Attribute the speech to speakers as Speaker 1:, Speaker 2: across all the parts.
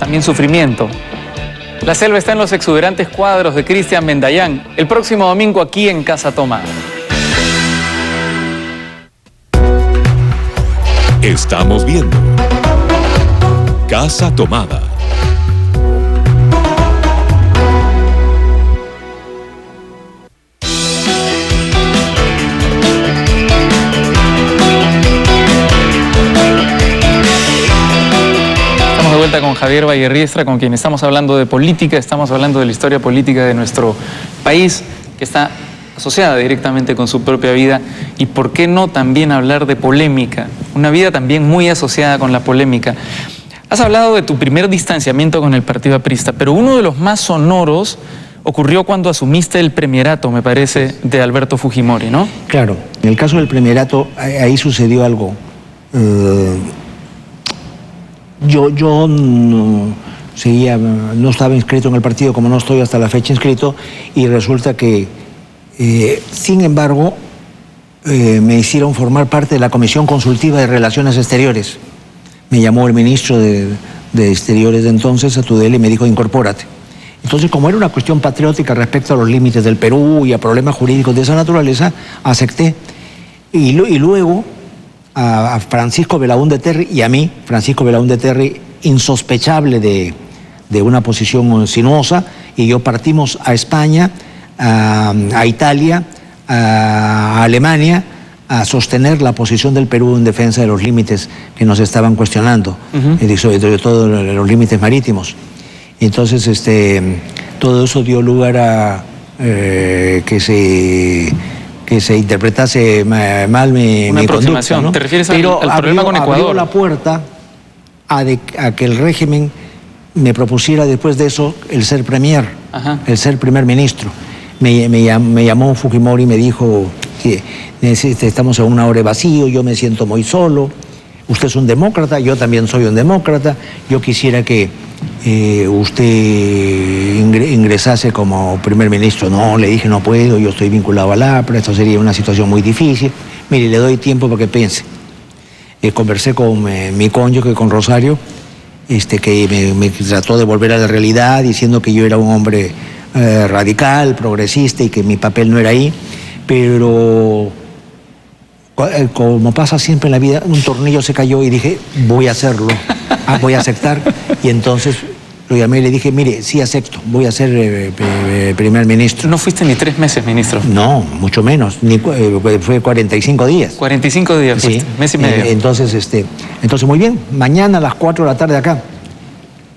Speaker 1: también sufrimiento. La selva está en los exuberantes cuadros de Cristian Mendayán, el próximo domingo aquí en Casa Tomada.
Speaker 2: Estamos viendo Casa Tomada.
Speaker 1: Estamos de vuelta con Javier Vallerriestra, con quien estamos hablando de política, estamos hablando de la historia política de nuestro país, que está asociada directamente con su propia vida, y por qué no también hablar de polémica, una vida también muy asociada con la polémica. Has hablado de tu primer distanciamiento con el Partido Aprista, pero uno de los más sonoros ocurrió cuando asumiste el premierato, me parece, de Alberto Fujimori, ¿no?
Speaker 3: Claro, en el caso del premierato, ahí sucedió algo. Yo no estaba inscrito en el partido, como no estoy hasta la fecha inscrito, y resulta que sin embargo, me hicieron formar parte de la Comisión Consultiva de Relaciones Exteriores. Me llamó el ministro de Exteriores de entonces, a Tudela, y me dijo, incorpórate. Entonces, como era una cuestión patriótica respecto a los límites del Perú y a problemas jurídicos de esa naturaleza, acepté. Y luego, a Francisco Belaúnde Terry y a mí, Francisco Belaúnde Terry, insospechable de una posición sinuosa, y yo partimos a España, a Italia, a Alemania, a sostener la posición del Perú en defensa de los límites que nos estaban cuestionando, sobre todo los límites marítimos. Entonces, todo eso dio lugar a que se interpretase mal mi
Speaker 1: aproximación, ¿no? ¿Te refieres al problema con Ecuador?
Speaker 3: Abrió la puerta a que el régimen me propusiera después de eso el ser premier, el ser primer ministro. Me llamó Fujimori y me dijo que estamos en una hora de vacío, yo me siento muy solo, usted es un demócrata, yo también soy un demócrata, yo quisiera que usted ingresase como primer ministro. No, le dije, no puedo, yo estoy vinculado al APRA, esto sería una situación muy difícil. Mire, le doy tiempo para que piense. Conversé con mi cónyuge, con Rosario, que me trató de volver a la realidad, diciendo que yo era un hombre radical, progresista, y que mi papel no era ahí, pero como pasa siempre en la vida, un tornillo se cayó y dije, voy a hacerlo, voy a aceptar, y entonces lo llamé y le dije, mire, sí acepto, voy a ser primer ministro.
Speaker 1: ¿No fuiste ni 3 meses, ministro?
Speaker 3: No, mucho menos, fue 45 días.
Speaker 1: 45 días,
Speaker 3: sí,
Speaker 1: mes y medio.
Speaker 3: Entonces muy bien, mañana a las 4 de la tarde acá.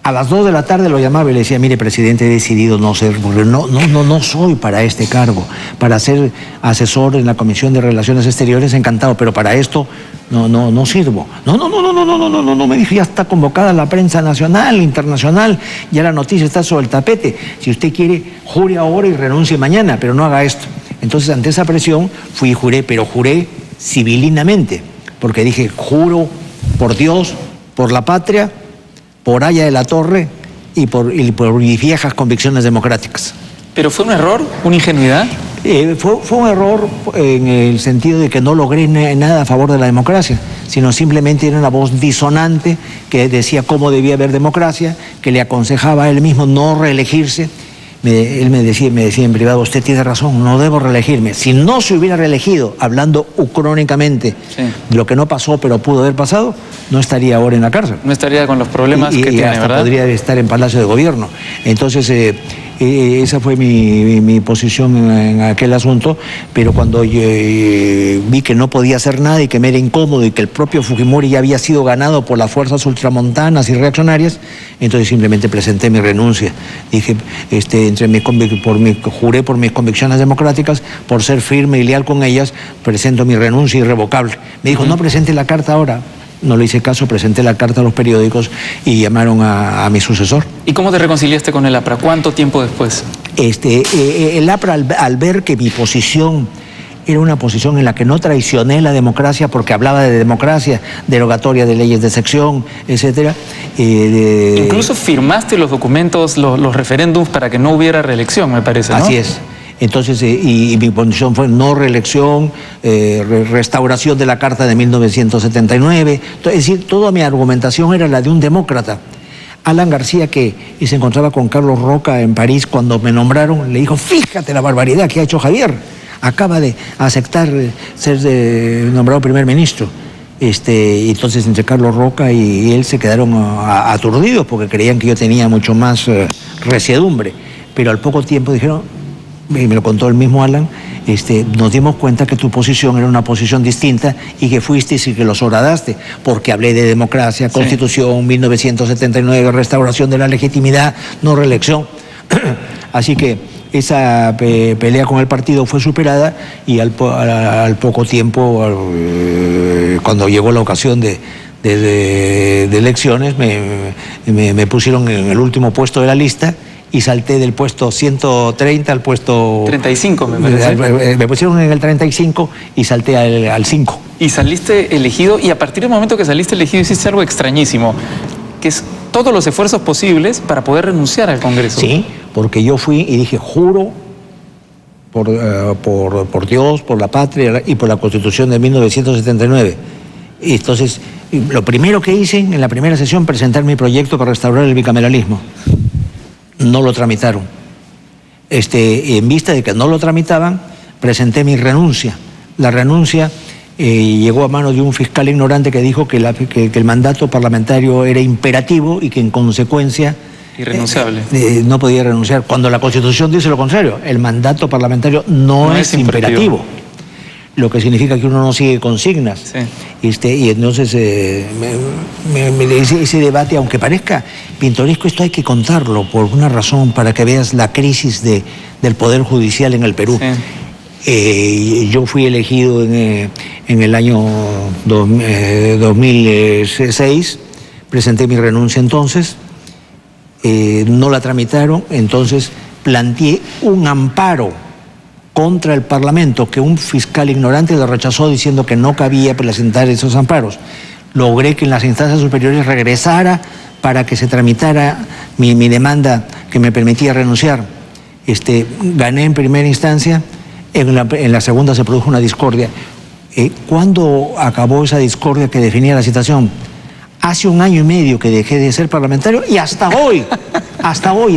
Speaker 3: A las 2 de la tarde lo llamaba y le decía, mire, presidente, he decidido no ser, porque no soy para este cargo, para ser asesor en la Comisión de Relaciones Exteriores, encantado, pero para esto no sirvo. No, me dijo, ya está convocada la prensa nacional, internacional, ya la noticia está sobre el tapete. Si usted quiere, jure ahora y renuncie mañana, pero no haga esto. Entonces, ante esa presión, fui y juré, pero juré civilinamente, porque dije, juro por Dios, por la patria, por Haya de la Torre y por mis viejas convicciones democráticas.
Speaker 1: ¿Pero fue un error? ¿Una ingenuidad?
Speaker 3: Fue un error en el sentido de que no logré nada a favor de la democracia, sino simplemente era una voz disonante que decía cómo debía haber democracia, que le aconsejaba a él mismo no reelegirse. Él me decía en privado, usted tiene razón, no debo reelegirme. Si no se hubiera reelegido, hablando ucrónicamente de lo que no pasó, pero pudo haber pasado, no estaría ahora en la cárcel.
Speaker 1: No estaría con los problemas que tiene,
Speaker 3: hasta
Speaker 1: ¿verdad?
Speaker 3: Podría estar en Palacio de Gobierno. Entonces, esa fue mi posición en aquel asunto, pero cuando vi que no podía hacer nada y que me era incómodo y que el propio Fujimori ya había sido ganado por las fuerzas ultramontanas y reaccionarias, entonces simplemente presenté mi renuncia. Dije, juré por mis convicciones democráticas, por ser firme y leal con ellas, presento mi renuncia irrevocable. Me dijo, no presente la carta ahora. No le hice caso, presenté la carta a los periódicos y llamaron a mi sucesor.
Speaker 1: ¿Y cómo te reconciliaste con el APRA? ¿Cuánto tiempo después?
Speaker 3: El APRA, al ver que mi posición era una posición en la que no traicioné la democracia, porque hablaba de democracia, derogatoria de leyes de sección, etcétera.
Speaker 1: Incluso firmaste los documentos, los referéndums para que no hubiera reelección, me parece, ¿no?
Speaker 3: Así es. Entonces, y mi posición fue no reelección, restauración de la Carta de 1979. Es decir, toda mi argumentación era la de un demócrata. Alan García, que se encontraba con Carlos Roca en París cuando me nombraron, le dijo, fíjate la barbaridad que ha hecho Javier, acaba de aceptar ser nombrado primer ministro. Entonces entre Carlos Roca y él se quedaron aturdidos porque creían que yo tenía mucho más resiedumbre, pero al poco tiempo dijeron, y me lo contó el mismo Alan, nos dimos cuenta que tu posición era una posición distinta y que fuiste y que lo sobradaste, porque hablé de democracia, Constitución, 1979, restauración de la legitimidad, no reelección. Así que esa pelea con el partido fue superada y al poco tiempo, cuando llegó la ocasión de elecciones, me pusieron en el último puesto de la lista y salté del puesto 130 al puesto...
Speaker 1: 35, me parece.
Speaker 3: Me pusieron en el 35 y salté al 5.
Speaker 1: Y saliste elegido, y a partir del momento que saliste elegido hiciste algo extrañísimo, que es todos los esfuerzos posibles para poder renunciar al Congreso.
Speaker 3: Sí, porque yo fui y dije, juro por Dios, por la patria y por la Constitución de 1979. Y entonces, lo primero que hice en la primera sesión, presentar mi proyecto para restaurar el bicameralismo. No lo tramitaron. En vista de que no lo tramitaban, presenté mi renuncia. La renuncia llegó a manos de un fiscal ignorante que dijo que el mandato parlamentario era imperativo y que en consecuencia...
Speaker 1: Irrenunciable.
Speaker 3: No podía renunciar. Cuando la Constitución dice lo contrario, el mandato parlamentario no es imperativo. Lo que significa que uno no sigue consignas. Sí. Y entonces ese debate, aunque parezca pintoresco, esto hay que contarlo por una razón, para que veas la crisis del Poder Judicial en el Perú. Sí. Yo fui elegido en el año 2006, presenté mi renuncia entonces, no la tramitaron, entonces planteé un amparo contra el Parlamento, que un fiscal ignorante lo rechazó diciendo que no cabía presentar esos amparos. Logré que en las instancias superiores regresara para que se tramitara mi demanda que me permitía renunciar. Gané en primera instancia, en la segunda se produjo una discordia. ¿Cuándo acabó esa discordia que definía la situación? Hace 1 año y medio que dejé de ser parlamentario y hasta hoy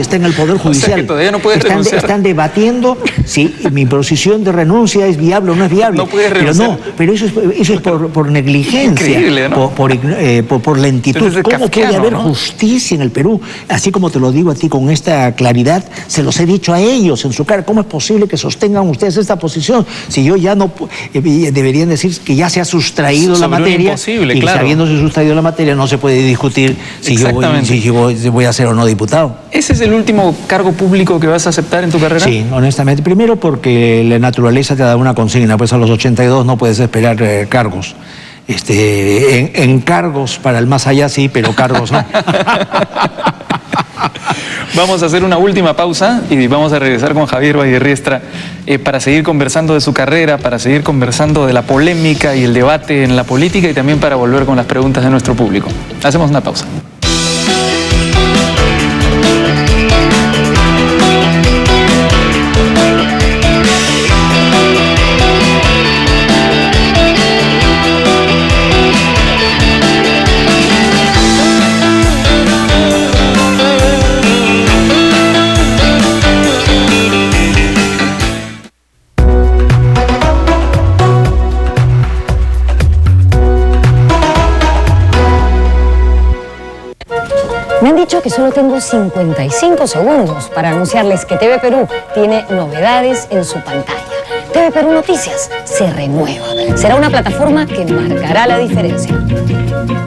Speaker 3: está en el Poder Judicial. O sea, que
Speaker 1: todavía no puedes renunciar.
Speaker 3: Están debatiendo si mi posición de renuncia es viable o no es viable.
Speaker 1: No puedes renunciar.
Speaker 3: Pero eso es por negligencia.
Speaker 1: Increíble, ¿no?
Speaker 3: Por lentitud. ¿Cómo puede haber justicia en el Perú? Así como te lo digo a ti con esta claridad, se los he dicho a ellos en su cara. ¿Cómo es posible que sostengan ustedes esta posición? Si yo ya no... deberían decir que ya se ha sustraído la materia. Y claro, habiéndose sustraído la materia, no se puede discutir si yo voy a ser o no diputado.
Speaker 1: ¿Ese es el último cargo público que vas a aceptar en tu carrera?
Speaker 3: Sí, honestamente. Primero porque la naturaleza te da una consigna, pues a los 82 no puedes esperar cargos. Encargos para el más allá sí, pero cargos no.
Speaker 1: Vamos a hacer una última pausa y vamos a regresar con Javier Vallerriestra para seguir conversando de su carrera, para seguir conversando de la polémica y el debate en la política y también para volver con las preguntas de nuestro público. Hacemos una pausa.
Speaker 4: Me han dicho que solo tengo 55 segundos para anunciarles que TV Perú tiene novedades en su pantalla. TV Perú Noticias se renueva. Será una plataforma que marcará la diferencia.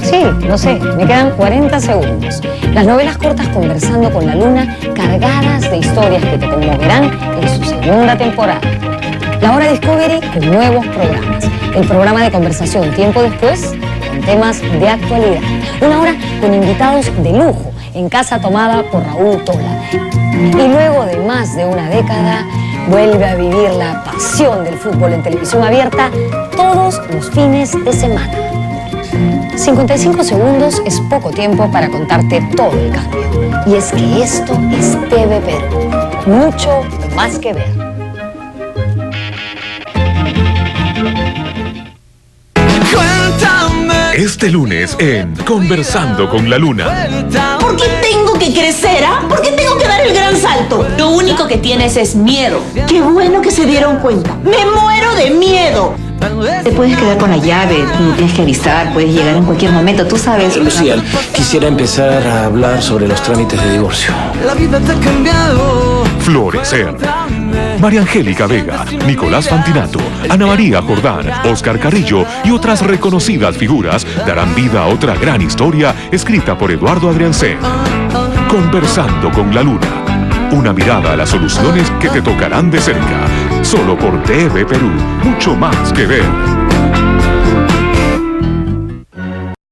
Speaker 4: Sí, lo sé, me quedan 40 segundos. Las novelas cortas Conversando con la Luna, cargadas de historias que te conmoverán en su segunda temporada. La Hora Discovery con nuevos programas. El programa de conversación Tiempo Después, con temas de actualidad. Una hora con invitados de lujo, en casa tomada por Raúl Tola. Y luego de más de una década, vuelve a vivir la pasión del fútbol en televisión abierta todos los fines de semana. 55 segundos es poco tiempo para contarte todo el cambio. Y es que esto es TV Perú. Mucho más que ver.
Speaker 2: Este lunes en Conversando con la Luna.
Speaker 5: ¿Por qué tengo que crecer, ah? ¿Por qué tengo que dar el gran salto?
Speaker 6: Lo único que tienes es miedo.
Speaker 5: Qué bueno que se dieron cuenta. ¡Me muero de miedo!
Speaker 6: Te puedes quedar con la llave, no tienes que avisar, puedes llegar en cualquier momento, tú sabes.
Speaker 7: Lucía, quisiera empezar a hablar sobre los trámites de divorcio.
Speaker 8: La vida te ha cambiado.
Speaker 2: Florecer. María Angélica Vega, Nicolás Fantinato, Ana María Jordán, Oscar Carrillo y otras reconocidas figuras darán vida a otra gran historia escrita por Eduardo Adriancén. Conversando con la Luna. Una mirada a las soluciones que te tocarán de cerca. Solo por TV Perú. Mucho más que ver.